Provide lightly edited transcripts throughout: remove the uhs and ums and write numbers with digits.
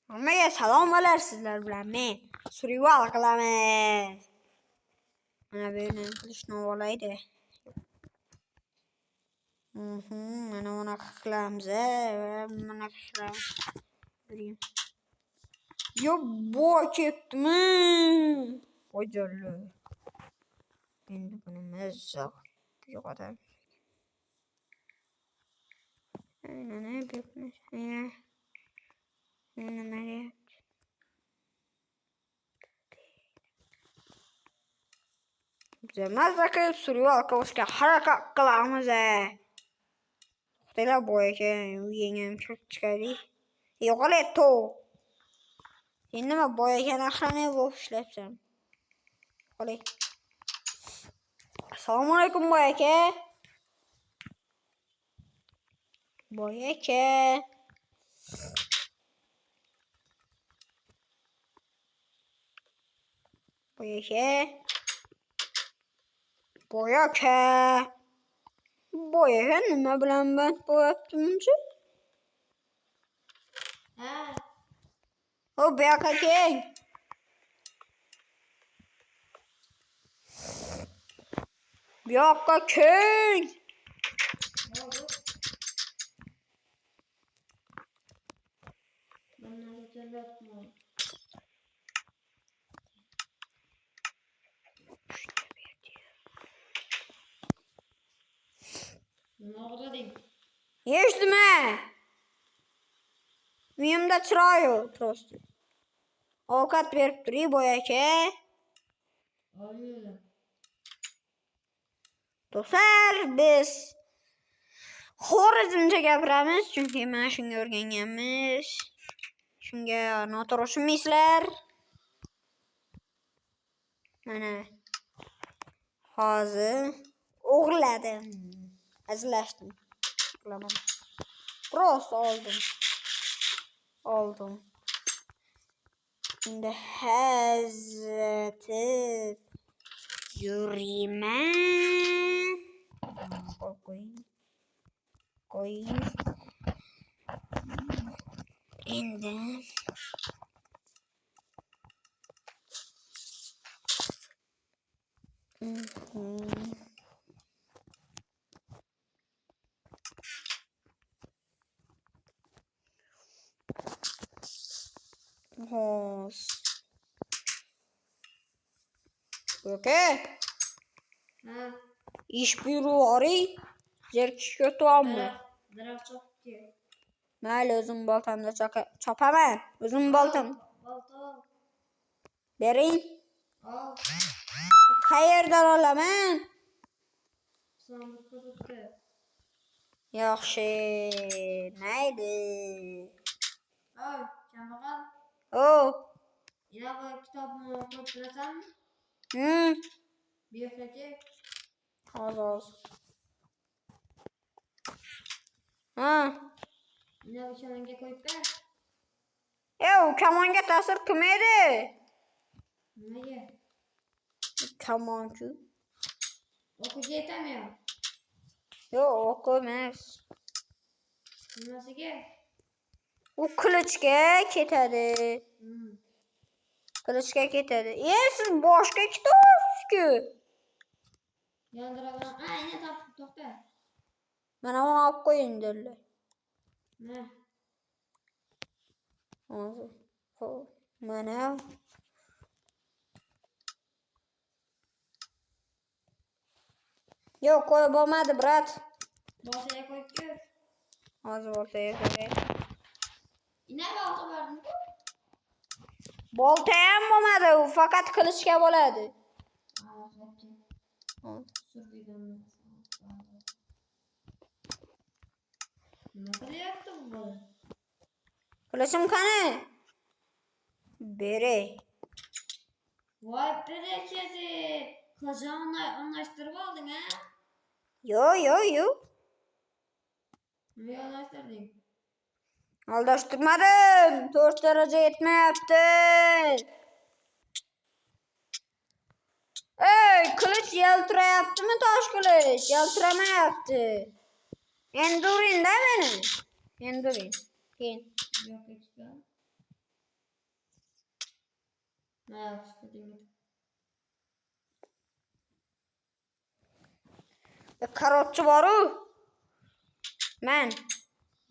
Hammaga salom bo'lar sizlar bilan men survival qilamiz. Mana bu yerni qilishni olaydi. Mana bunaqa qilamiz va bunaqa qilamiz. Yo boy ketdimi? Qo'yjolli. Endi buni mazza yo'qotamiz. Aynan yapmayapmiz. Nimaga? Biz mazza qilib survival qilishga harakat qilamiz. To'xtanglar boy ekan, yengam kirib chiqadi. Yo'qolay to. Endi nima boy ekan axrani bo'lib ishlayapsan. Qolay. Assalomu alaykum boy aka. Boy aka. Boy aka. Boy aka. Boy aka nima bilan band bo'lyapti-muncha? O bu yoqqa keng. Bu yoqqa keng. Ne oldu diyeyim? Eshitdimi? Uyimda chiroy yo'q, prosta. Ovqat berib turing boy aka. Hayır. Do'stlar, biz xorazmcha gapiramiz, chunki mana shunga o'rganganmiz. Shunga noto'g'ri tushunmaysizlar. Mana hozir o'g'irladim. Hazillashdim. O'g'irlamadim. Prosta oldim. Endi hazratib yuriyman. Qo'ying. Endi Hos. Okey. İş buyruğu zerkishga o'tyapman. Daraxt chopdi. Mayli, o'zim boltamda chopaman. O'zim boltam. Balta. Bering. Al. Qayerdan olaman? Sandıkta tuttu. Yaxshi, mayli. Oy, kambag'al. Ilova kitobni o'qib bilasanmi? Bu yoqdagi. Hozir. Ilova kamonga qo'yib ber. Kamonga ta'sir qilmaydi. Nimaga? Kamonku. O'qiga yetamıyor. Yo'q, o'qimas. Nimasiga? U qilichga ketadi. Qilichga ketadi. Siz boshqa kitobsiz-ku. Yandiraman. Ayni to'xta. Mana buni olib qo'ying dedilar. Ne? Hozir. Mana. Yo'q, qo'yib bo'lmadi, brat. Baltaya qo'yib ber. Hozir boltaga qo'yay. Ina balta berding-ku? Bolta ham bo'lmadi, u faqat qilichga bo'ladi. Nima qilyapti bu bola? Qilichim qani? Beray. Voy bereketi. Qilichni o'rnashtirib olding ha? Yo'q. Nimaga o'rnashtirding? Aldashtirmadim. 4 daraja yetmayapti. Qilich yaltirayaptimi, tosh qilich? Yaltiramayapti. Endi uring-da meni. Endi uring. Keyin. Yo'q, ketgan. Ne işte demek. Karotçu boru. Mən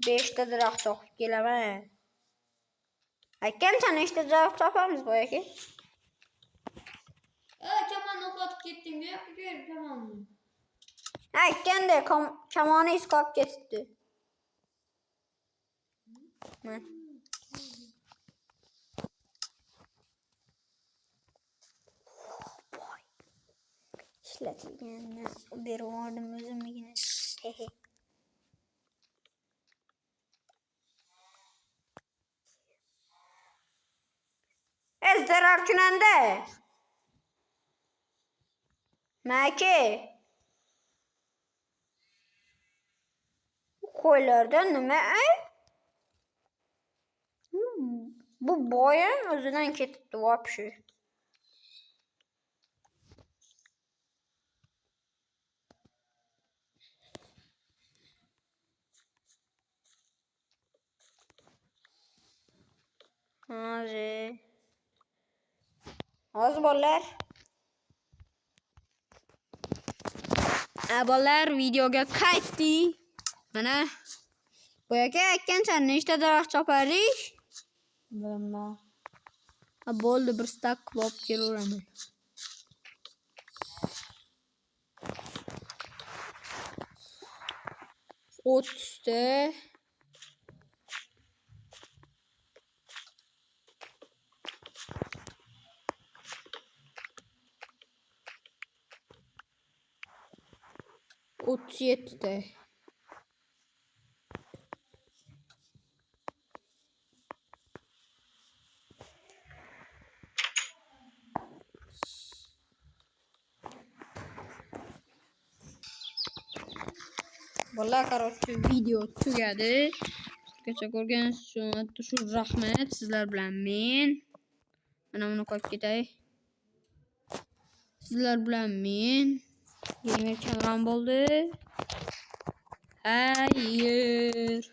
5 də dıraq çox geləmə. Haqqən sən işte cavab tapamız bu ki. Keman oklatıp gittin diyor. Gidiyorum kemanını. Haqqən də kamanı iskap getirdi. Mən. İşlətilgəndə bir vardım özüm yine. Hehe. Zarar günəndə. Məki. Koylardan nə? Bu boyun özündən ketdi vapşı. Hadi. Az bollar. Bollar videoga qaytdi. Mana bu yerga aytgansan nechta daraxt chopardik? Bilmem. Bo'ldi bir stak olib kelaveraman. O'ttizta. O'ttiz yettita. Vallahi короче video tugadi. Kecha ko'rganingiz uchun rahmat sizlar bilan men. Mana buni qo'yib ketay. Sizlar bilan men. Gamer kanal bo'ldi. Hayır.